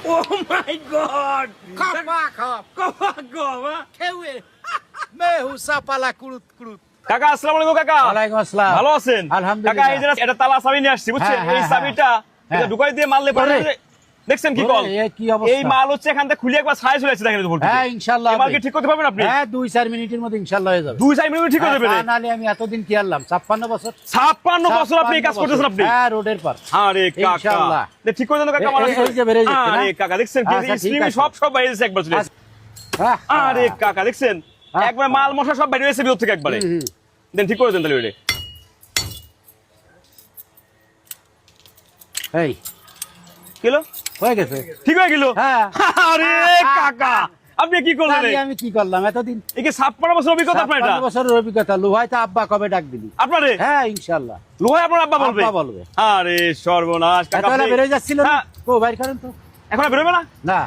Oh my God! मैं हूँ सापाला कुरुत कुरुत। কাকা আসসালামু আলাইকুম কাকা। ওয়ালাইকুম আসসালাম। ভালো আছেন? আলহামদুলিল্লাহ। কাকা এই যে এটা তালা চাবি নিয়ে আসছি বুঝছেন? হ্যাঁ, এই হ্যাঁ, চাবিটা হ্যাঁ। এটা ঢুকাই দিয়ে মারলে পরে ওরে। দেখছেন কি ওরে, কল? এ কি অবস্থা? এই মাল হচ্ছে এখান থেকে খুলে একবার ছাই চলে আসছে দেখেন তো হ্যাঁ ইনশাআল্লাহ এই মাল কি ঠিক করতে পারবেন আপনি? হ্যাঁ 2-4 মিনিটের মধ্যে ইনশাআল্লাহ হয়ে যাবে। 2-4 মিনিট ঠিক করে হ্যাঁ, দেবেন। তা নাহলে আমি এতদিন কি আনলাম 56 বছর 56 বছর আপনি এই কাজ 56 করতেছেন আপনি? হ্যাঁ রোডের পার। আরে কাকা ইনশাআল্লাহ। ঠিক করে দেন কাকা মাল। এই যে বেরিয়ে যাচ্ছে না? আরে কাকা দেখছেন কি আচ্ছা, ঠিক স্ট্রিম আছে। সব বাইরে যাচ্ছে একবার চলে আসছে। হ্যাঁ, আরে কাকা দেখছেন হ্যাঁ। একবার মাল মশা সব বাইরে এসে ভিতর থেকে একবারে হুম, হুম। দেন ঠিক করে দেন তাহলে ওইটা। এই কি হলো? হয়ে গেছে। ঠিক হয়ে গেল? হ্যাঁ। আরে কাকা আপনি কি করলেন? তাহলে আমি কি করলাম এতদিন? এই কি 56 বছর অভিজ্ঞতা আপনার এটা? 56 বছরের অভিজ্ঞতা। লোহাই তো আব্বা কবে ডাক দিলি? আপনারে হ্যাঁ ইনশাআল্লাহ। লোহাই আপনার আব্বা বলবে? আব্বা বলবে। আরে সর্বনাশ কাকা এতবেলা আপনি- বেরিয়ে যাচ্ছিল না? হ্যাঁ, ও বাইর করেন তো। এখন আর বেরোবে না? না।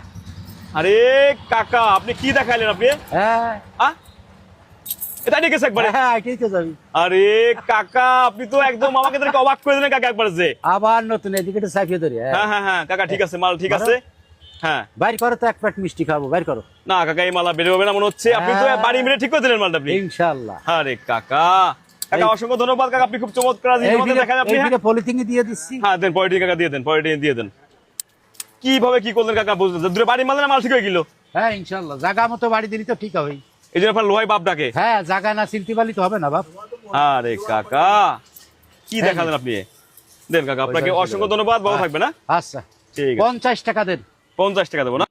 আরে কাকা আপনি কি দেখাইলেন আপনি? হ্যাঁ এটা নিয়ে গেছে একবারে। হ্যাঁ এটাই তো যাবি। আরে কাকা আপনি তো একদম আমাকে দেখে অবাক করে দিলেন কাকা একবারে যে। আবার নতুন এদিকে তো সাইফে ধরি। হ্যাঁ হ্যাঁ হ্যাঁ কাকা ঠিক আছে মাল ঠিক আছে। হ্যাঁ বাইর করো তো এক প্লেট মিষ্টি খাবো বাইর করো। না কাকা এই মালা বেরোবে না মনে হচ্ছে। আপনি তো হ্যাঁ। বাড়ি মেরে ঠিক করে দিলেন মালটা আপনি। ইনশাআল্লাহ। আরে কাকা কাকা এই- অসংখ্য ধন্যবাদ কাকা আপনি খুব চমৎকার জিনিস আমাদের দেখালেন আপনি। হ্যাঁ? পলিথিনে দিয়ে দিচ্ছি। হ্যাঁ দেন পয়েন্ট কাকা দিয়ে দেন পয়েন্ট দিয়ে দেন। কিভাবে কি করলেন কাকা বুঝলেন? দূরে বাড়ি মারলেন না মাল ঠিক হয়ে গেল? হ্যাঁ ইনশাআল্লাহ জায়গা মতো বাড়ি দিলি তো ঠিক হবে। এই জন্য আপনার লোহাই বাপ ডাকে। হ্যাঁ জায়গা না চিনতে পারলি তো হবে না বাপ। আরে কাকা কি দেখালেন আপনি? দেন কাকা আপনাকে অসংখ্য ধন্যবাদ ভালো থাকবেন। হ্যাঁ আচ্ছা ঠিক আছে 50 টাকা দেন। 50 টাকা দেবো না?